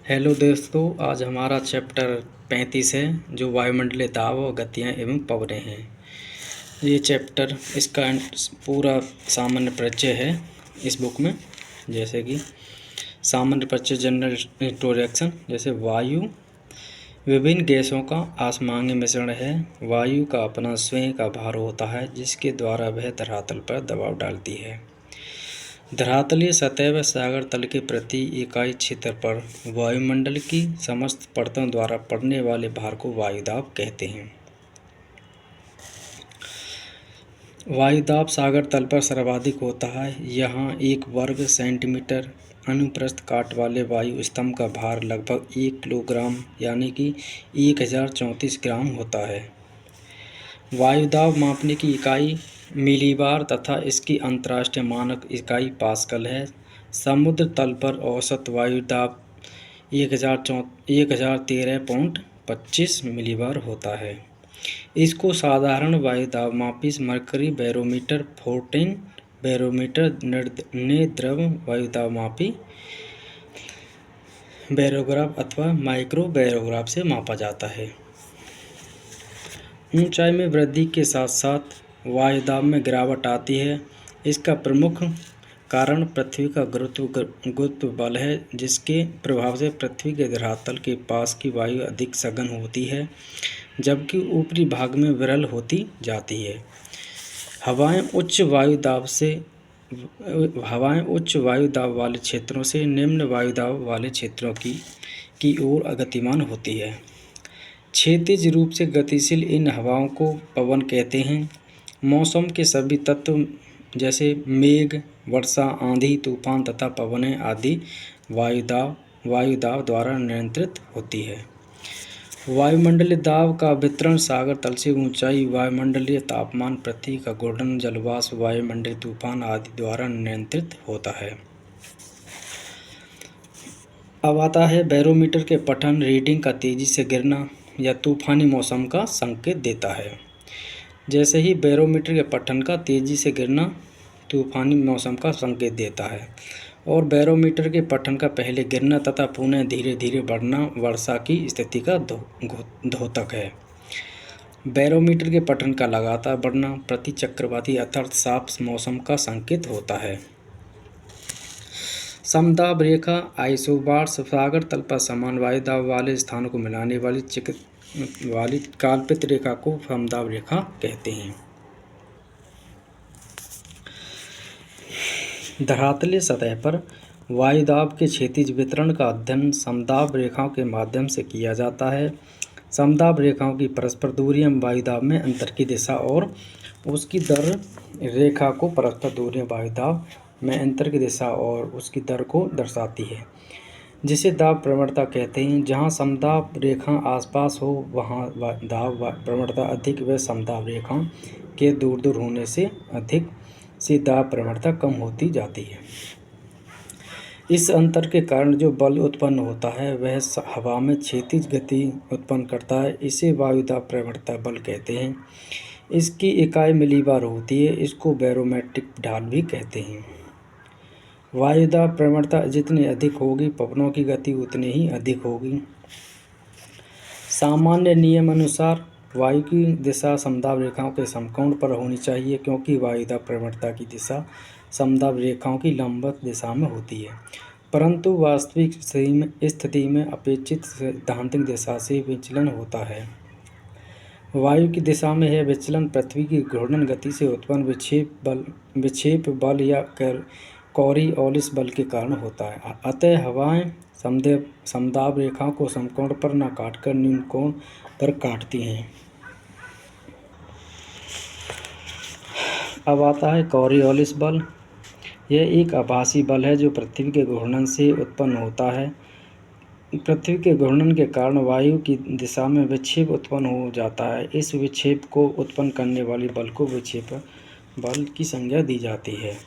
Hello दोस्तों, आज हमारा चैप्टर 35 है जो वायुमंडलीय दाब और गतियाँ एवं पवनें हैं। ये चैप्टर इसका पूरा सामान्य परिचय है इस बुक में। जैसे कि सामान्य परिचय, जनरल इंट्रोडक्शन। जैसे वायु विभिन्न गैसों का आसमानी मिश्रण है। वायु का अपना स्वयं का भार होता है जिसके द्वारा वह धरातल पर दबाव डालती है। धरातलीय सतह व सागर तल के प्रति इकाई क्षेत्र पर वायुमंडल की समस्त परतों द्वारा पड़ने वाले भार को वायुदाब कहते हैं। वायुदाब सागर तल पर सर्वाधिक होता है। यहाँ 1 वर्ग सेंटीमीटर अनुप्रस्थ काट वाले वायु स्तंभ का भार लगभग 1 किलोग्राम यानी कि 1034 ग्राम होता है। वायुदाब मापने की इकाई मिलीबार तथा इसकी अंतर्राष्ट्रीय मानक इकाई पास्कल है। समुद्र तल पर औसत वायुदाब 1013.25 मिलीबार होता है। इसको साधारण वायुदाब मापी मरकरी बैरोमीटर 14 बैरोमीटर ने द्रव वायुदाब मापी बैरोग्राफ अथवा माइक्रो बैरोग्राफ से मापा जाता है। ऊंचाई में वृद्धि के साथ साथ वायुदाब में गिरावट आती है। इसका प्रमुख कारण पृथ्वी का गुरुत्व बल है, जिसके प्रभाव से पृथ्वी के धरातल के पास की वायु अधिक सघन होती है जबकि ऊपरी भाग में विरल होती जाती है। हवाएं उच्च वायुदाब वाले क्षेत्रों से निम्न वायुदाब वाले क्षेत्रों की ओर गतिमान होती है। क्षैतिज रूप से गतिशील इन हवाओं को पवन कहते हैं। मौसम के सभी तत्व जैसे मेघ, वर्षा, आंधी, तूफान तथा पवनें आदि वायुदाब द्वारा नियंत्रित होती है। वायुमंडलीय दाब का वितरण सागर तल से ऊंचाई, वायुमंडलीय तापमान, पृथ्वी का घूर्णन, जलवाष्प, वायुमंडलीय तूफान आदि द्वारा नियंत्रित होता है। अब आता है बैरोमीटर के पठन। रीडिंग का तेजी से गिरना या तूफानी मौसम का संकेत देता है। जैसे ही बैरोमीटर के पठन का तेजी से गिरना तूफानी मौसम का संकेत देता है, और बैरोमीटर के पठन का पहले गिरना तथा पुनः धीरे धीरे बढ़ना वर्षा की स्थिति का द्योतक है। बैरोमीटर के पठन का लगातार बढ़ना प्रति चक्रवाती अर्थात साफ मौसम का संकेत होता है। समदाब रेखा आइसोबार्स सागर तल पर समान वायुदाब वाले स्थानों को मिलाने वाली काल्पित रेखा को समदाब रेखा कहते हैं। धरातलीय सतह पर वायुदाब के क्षैतिज वितरण का अध्ययन समदाब रेखाओं के माध्यम से किया जाता है। समदाब रेखाओं की परस्पर दूरियां वायुदाब में अंतर की दिशा और उसकी दर रेखा को परस्पर दूरियां वायुदाब में अंतर की दिशा और उसकी दर को दर्शाती है, जिसे दाब प्रवणता कहते हैं। जहां समदाब रेखा आसपास हो वहां दाब प्रवणता अधिक व समदाब रेखा के दूर दूर होने से अधिक से दाब प्रवणता कम होती जाती है। इस अंतर के कारण जो बल उत्पन्न होता है वह हवा में क्षैतिज गति उत्पन्न करता है। इसे वायुदाब प्रवणता बल कहते हैं। इसकी इकाई मिलीबार होती है। इसको बैरोमेट्रिक ढाल भी कहते हैं। वायुदाब प्रवणता जितनी अधिक होगी पवनों की गति उतनी ही अधिक होगी। सामान्य नियम अनुसार वायु की दिशा समदाब रेखाओं के समकोण पर होनी चाहिए, क्योंकि वायुदाब प्रवणता की दिशा समदाब रेखाओं की लंबवत दिशा में होती है। परंतु वास्तविक स्थिति में अपेक्षित सैद्धांतिक दिशा से विचलन होता है। वायु की दिशा में यह विचलन पृथ्वी की घूर्णन गति से उत्पन्न विक्षेप बल या कॉरियोलिस बल के कारण होता है। अतः हवाएं समदाब रेखाओं को समकोण पर न काटकर न्यून कोण पर काटती हैं। अब आता है कॉरियोलिस बल। यह एक आभासी बल है जो पृथ्वी के घूर्णन से उत्पन्न होता है। पृथ्वी के घूर्णन के कारण वायु की दिशा में विक्षेप उत्पन्न हो जाता है। इस विक्षेप को उत्पन्न करने वाली बल को विक्षेप बल की संज्ञा दी जाती है।